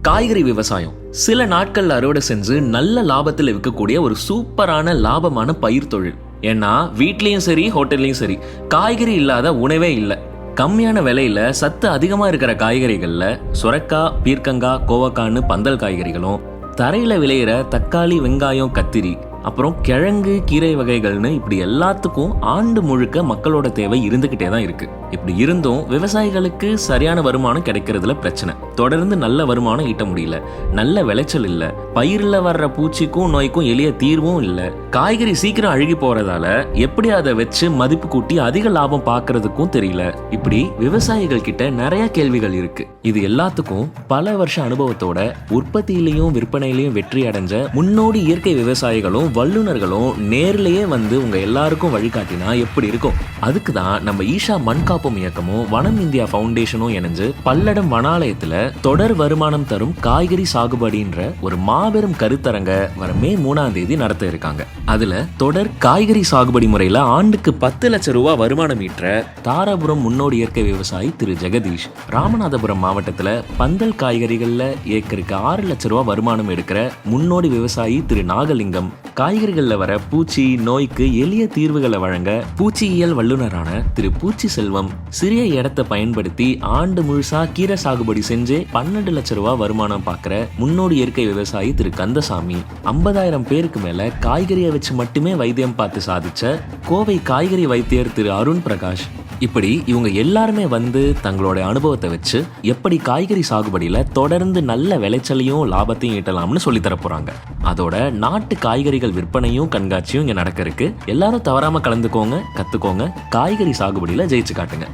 காய்கறி விவசாயம் சில நாட்கள் அறுவடை செஞ்சு நல்ல லாபத்தில் விற்கக்கூடிய ஒரு சூப்பரான லாபமான பயிர் தொழில். ஏன்னா வீட்லயும் சரி ஹோட்டல்லையும் சரி காய்கறி இல்லாத உணவே இல்லை. கம்மியான விலையில சத்து அதிகமா இருக்கிற காய்கறிகள்ல சுரக்காய், பீர்க்கங்காய், கோவக்கான்னு பந்தல் காய்கறிகளும், தரையில விளையிற தக்காளி, வெங்காயம், கத்திரி, அப்புறம் கிழங்கு, கீரை வகைகள்னு இப்படி எல்லாத்துக்கும் ஆண்டு முழுக்க மக்களோட தேவை இருந்துகிட்டே தான் இருக்கு. இப்படி இருந்தும் விவசாயிகளுக்கு சரியான வருமானம் கிடைக்கிறதுல பிரச்சனை. தொடர்ந்து நல்ல வருமானம் ஈட்ட முடியல, நல்ல விளைச்சல் இல்ல, பயிரில் வர்ற பூச்சிக்கும் நோய்க்கும் எளிய தீர்வும் இல்ல, காய்கறி சீக்கிரம் அழுகி போறதால எப்படி அதை வச்சு மதிப்பு கூட்டி அதிக லாபம் பார்க்கறதுக்கும் தெரியல. இப்படி விவசாயிகள் கிட்ட நிறைய கேள்விகள் இருக்கு. இது எல்லாத்துக்கும் பல வருஷ அனுபவத்தோட உற்பத்தியிலையும் விற்பனையிலையும் வெற்றி அடைஞ்ச முன்னோடி இயற்கை விவசாயிகளும் வல்லுநர்களும் நேர்லயே வந்து உங்க எல்லாருக்கும் வழிகாட்டினா எப்படி இருக்கும்? அதுக்கு தான் நம்ம ஈஷா மண்காப்பும் இயக்கமும் வனம் இந்தியா ஃபவுண்டேஷனும் இணைஞ்சு பல்லடம் வனாலயத்துல தொடர் வருமானம் தரும் காய்கறி சாகுபடின்ற ஒரு மாபெரும் கருத்தரங்க வர மே 3ஆம் தேதி நடத்த இருக்காங்க. அதுல தொடர் காய்கறி சாகுபடி முறையில ஆண்டுக்கு 10 லட்சம் ரூபாய் வருமானம் ஈற்ற தாராபுரம் முன்னோடி இயற்கை விவசாயி திரு ஜெகதீஷ், ராமநாதபுரம் மாவட்டத்துல பந்தல் காய்கறிகள்ல ஏக்கருக்கு 6 லட்சம் ரூபாய் வருமானம் எடுக்கிற முன்னோடி விவசாயி திரு நாகலிங்கம், காய்கறிகள்ல வர பூச்சி நோய்க்கு எளிய தீர்வுகளை வழங்க பூச்சியியல் வல்லுநரான திரு பூச்சி செல்வம், சிறிய இடத்தை பயன்படுத்தி ஆண்டு முழுசா கீரை சாகுபடி செஞ்சு 12 லட்சம் ரூபாய் வருமானம் பார்க்கிற முன்னோடி இயற்கை விவசாயி திரு கந்தசாமி, 50,000 பேருக்கு மேல காய்கறியை வச்சு மட்டுமே வைத்தியம் பார்த்து சாதிச்ச கோவை காய்கறி வைத்தியர் திரு அருண் பிரகாஷ், இப்படி இவங்க எல்லாருமே வந்து தங்களோட அனுபவத்தை வச்சு எப்படி காய்கறி சாகுபடியில தொடர்ந்து நல்ல விளைச்சலையும் லாபத்தையும் ஈட்டலாம்னு சொல்லி தர போறாங்க. அதோட நாட்டு காய்கறிகள் விற்பனையும் கண்காட்சியும் இங்க நடக்க இருக்கு. எல்லாரும் தவறாம கலந்துக்கோங்க, கத்துக்கோங்க, காய்கறி சாகுபடியில ஜெயிச்சு காட்டுங்க.